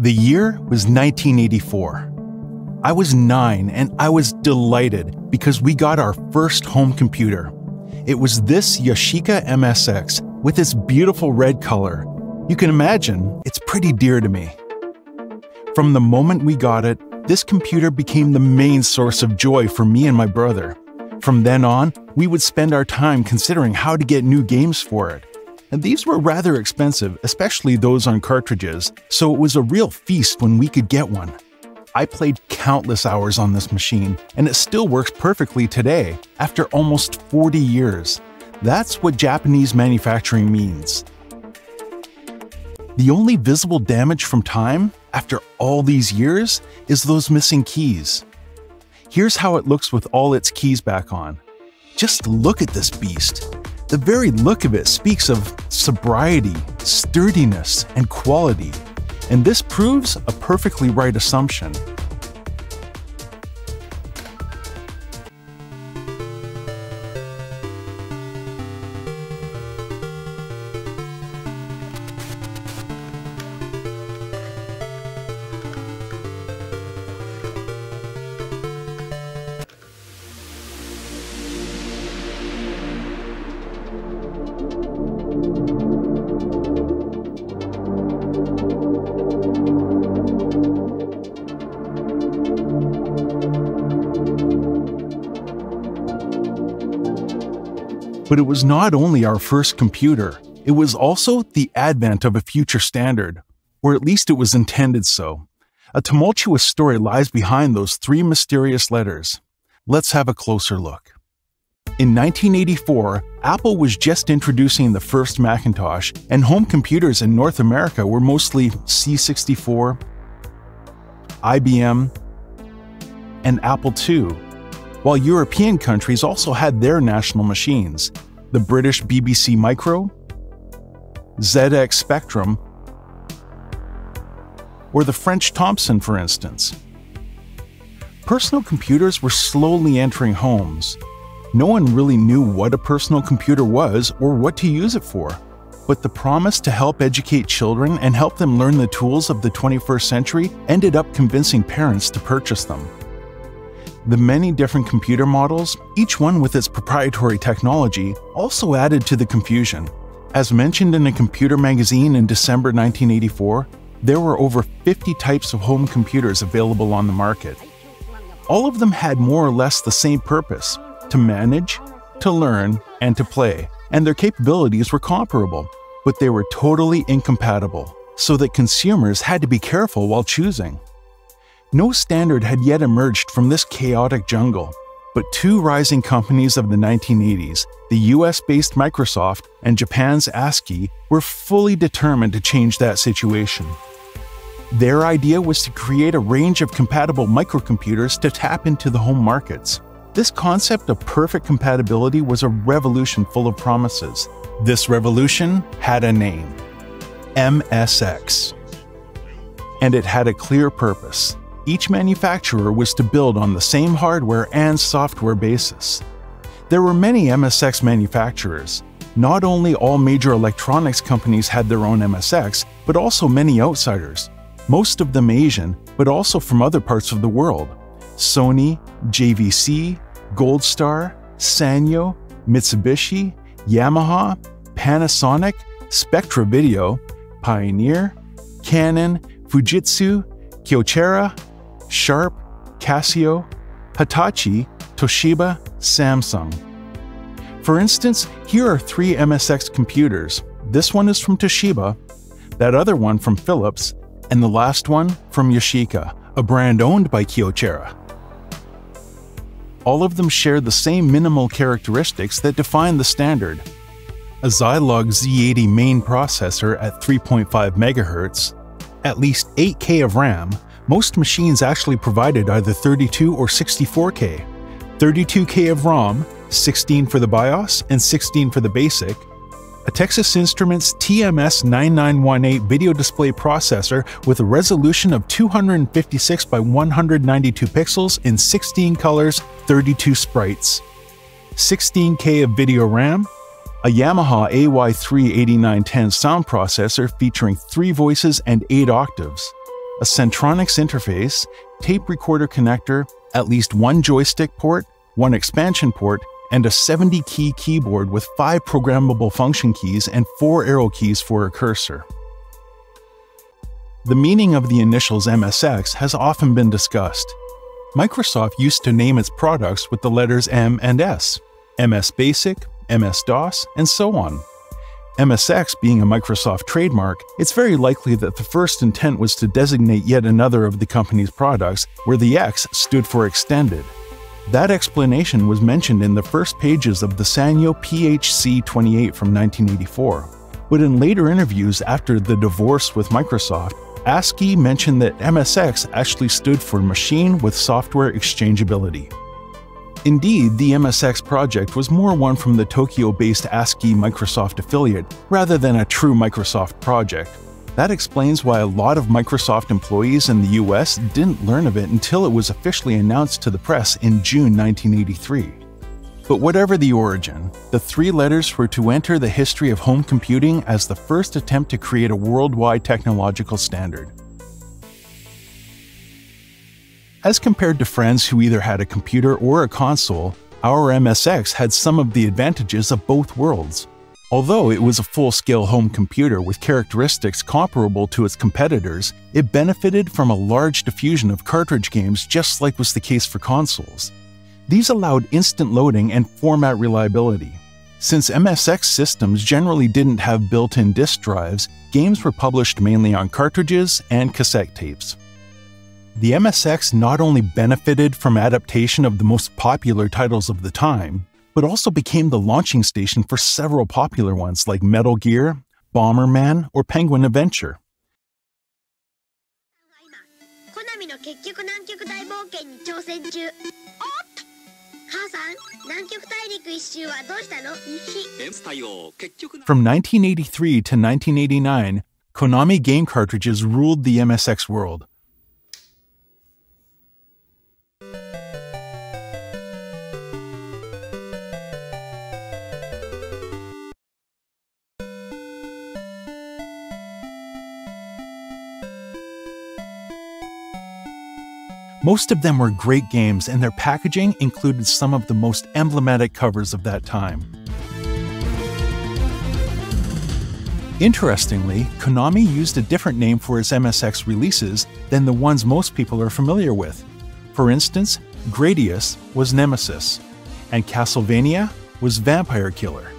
The year was 1984. I was 9 and I was delighted because we got our first home computer. It was this Yashica MSX with its beautiful red color. You can imagine, it's pretty dear to me. From the moment we got it, this computer became the main source of joy for me and my brother. From then on, we would spend our time considering how to get new games for it. And these were rather expensive, especially those on cartridges, so it was a real feast when we could get one. I played countless hours on this machine, and it still works perfectly today, after almost 40 years. That's what Japanese manufacturing means. The only visible damage from time, after all these years, is those missing keys. Here's how it looks with all its keys back on. Just look at this beast. The very look of it speaks of sobriety, sturdiness, and quality, and this proves a perfectly right assumption. But it was not only our first computer, it was also the advent of a future standard, or at least it was intended so. A tumultuous story lies behind those 3 mysterious letters. Let's have a closer look. In 1984, Apple was just introducing the first Macintosh, and home computers in North America were mostly C64, IBM, and Apple II, while European countries also had their national machines, the British BBC Micro, ZX Spectrum, or the French Thomson, for instance. Personal computers were slowly entering homes. No one really knew what a personal computer was or what to use it for, but the promise to help educate children and help them learn the tools of the 21st century ended up convincing parents to purchase them. The many different computer models, each one with its proprietary technology, also added to the confusion. As mentioned in a computer magazine in December 1984, there were over 50 types of home computers available on the market. All of them had more or less the same purpose: to manage, to learn, and to play, and their capabilities were comparable, but they were totally incompatible, so that consumers had to be careful while choosing. No standard had yet emerged from this chaotic jungle, but 2 rising companies of the 1980s, the US-based Microsoft and Japan's ASCII, were fully determined to change that situation. Their idea was to create a range of compatible microcomputers to tap into the home markets. This concept of perfect compatibility was a revolution full of promises. This revolution had a name: MSX. And it had a clear purpose. Each manufacturer was to build on the same hardware and software basis. There were many MSX manufacturers. Not only all major electronics companies had their own MSX, but also many outsiders, most of them Asian, but also from other parts of the world. Sony, JVC, Goldstar, Sanyo, Mitsubishi, Yamaha, Panasonic, Spectra Video, Pioneer, Canon, Fujitsu, Kyocera, Sharp, Casio, Hitachi, Toshiba, Samsung. For instance, here are 3 MSX computers. This one is from Toshiba, that other one from Philips, and the last one from Yashica, a brand owned by Kyocera. All of them share the same minimal characteristics that define the standard: a Zilog Z80 main processor at 3.5 MHz, at least 8K of RAM. Most machines actually provided either 32 or 64K, 32K of ROM, 16 for the BIOS and 16 for the BASIC, a Texas Instruments TMS9918 video display processor with a resolution of 256 by 192 pixels in 16 colors, 32 sprites, 16K of video RAM, a Yamaha AY3 8910 sound processor featuring 3 voices and 8 octaves, a Centronics interface, tape recorder connector, at least one joystick port, one expansion port, and a 70-key keyboard with 5 programmable function keys and 4 arrow keys for a cursor. The meaning of the initials MSX has often been discussed. Microsoft used to name its products with the letters M and S, MS Basic, MS-DOS, and so on. MSX being a Microsoft trademark, it's very likely that the first intent was to designate yet another of the company's products where the X stood for extended. That explanation was mentioned in the first pages of the Sanyo PHC-28 from 1984, but in later interviews after the divorce with Microsoft, ASCII mentioned that MSX actually stood for Machine with Software Exchangeability. Indeed, the MSX project was more one from the Tokyo-based ASCII Microsoft affiliate rather than a true Microsoft project. That explains why a lot of Microsoft employees in the US didn't learn of it until it was officially announced to the press in June 1983. But whatever the origin, the 3 letters were to enter the history of home computing as the first attempt to create a worldwide technological standard. As compared to friends who either had a computer or a console, our MSX had some of the advantages of both worlds. Although it was a full-scale home computer with characteristics comparable to its competitors, it benefited from a large diffusion of cartridge games just like was the case for consoles. These allowed instant loading and format reliability. Since MSX systems generally didn't have built-in disk drives, games were published mainly on cartridges and cassette tapes. The MSX not only benefited from adaptation of the most popular titles of the time, but also became the launching station for several popular ones like Metal Gear, Bomberman, or Penguin Adventure. From 1983 to 1989, Konami game cartridges ruled the MSX world. Most of them were great games, and their packaging included some of the most emblematic covers of that time. Interestingly, Konami used a different name for its MSX releases than the ones most people are familiar with. For instance, Gradius was Nemesis, and Castlevania was Vampire Killer.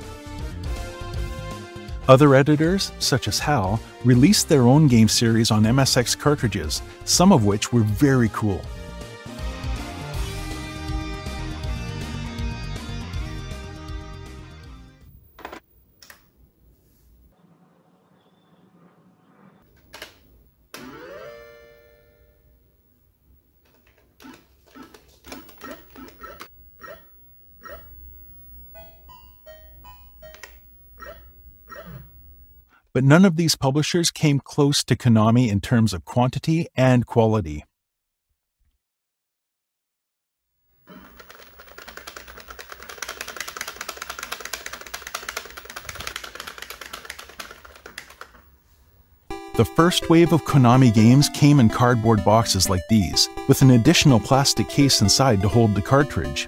Other editors, such as HAL, released their own game series on MSX cartridges, some of which were very cool. But none of these publishers came close to Konami in terms of quantity and quality. The first wave of Konami games came in cardboard boxes like these, with an additional plastic case inside to hold the cartridge.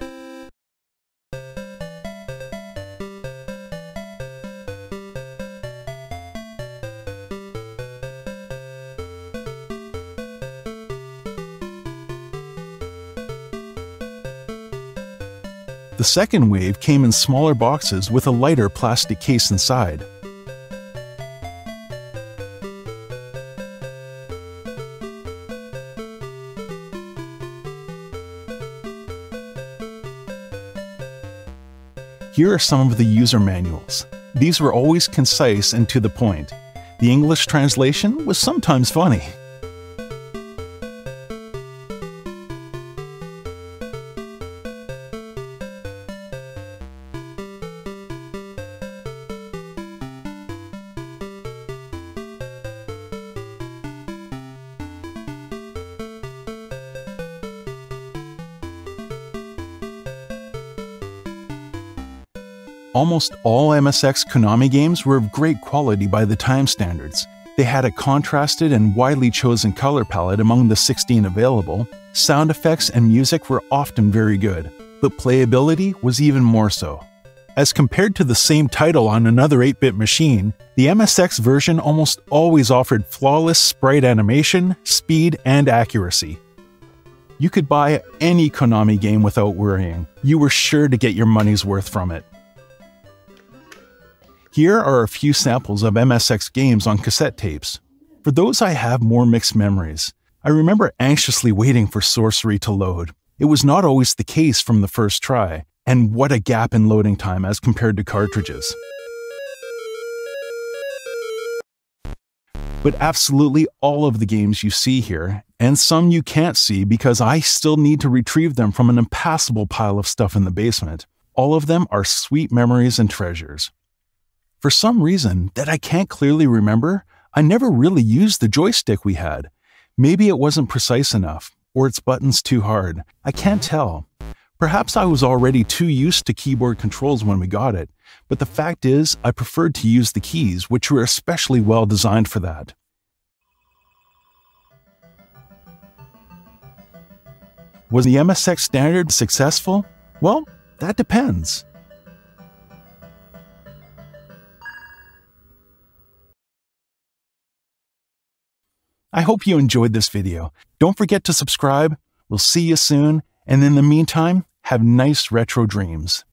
The second wave came in smaller boxes with a lighter plastic case inside. Here are some of the user manuals. These were always concise and to the point. The English translation was sometimes funny. Almost all MSX Konami games were of great quality by the time standards. They had a contrasted and widely chosen color palette among the 16 available. Sound effects and music were often very good, but playability was even more so. As compared to the same title on another 8-bit machine, the MSX version almost always offered flawless sprite animation, speed, and accuracy. You could buy any Konami game without worrying. You were sure to get your money's worth from it. Here are a few samples of MSX games on cassette tapes. For those I have more mixed memories. I remember anxiously waiting for Sorcery to load. It was not always the case from the first try, and what a gap in loading time as compared to cartridges. But absolutely all of the games you see here, and some you can't see because I still need to retrieve them from an impassable pile of stuff in the basement, all of them are sweet memories and treasures. For some reason that I can't clearly remember, I never really used the joystick we had. Maybe it wasn't precise enough, or its buttons too hard. I can't tell. Perhaps I was already too used to keyboard controls when we got it, but the fact is I preferred to use the keys, which were especially well designed for that. Was the MSX Standard successful? Well, that depends. I hope you enjoyed this video. Don't forget to subscribe. We'll see you soon, and in the meantime, have nice retro dreams.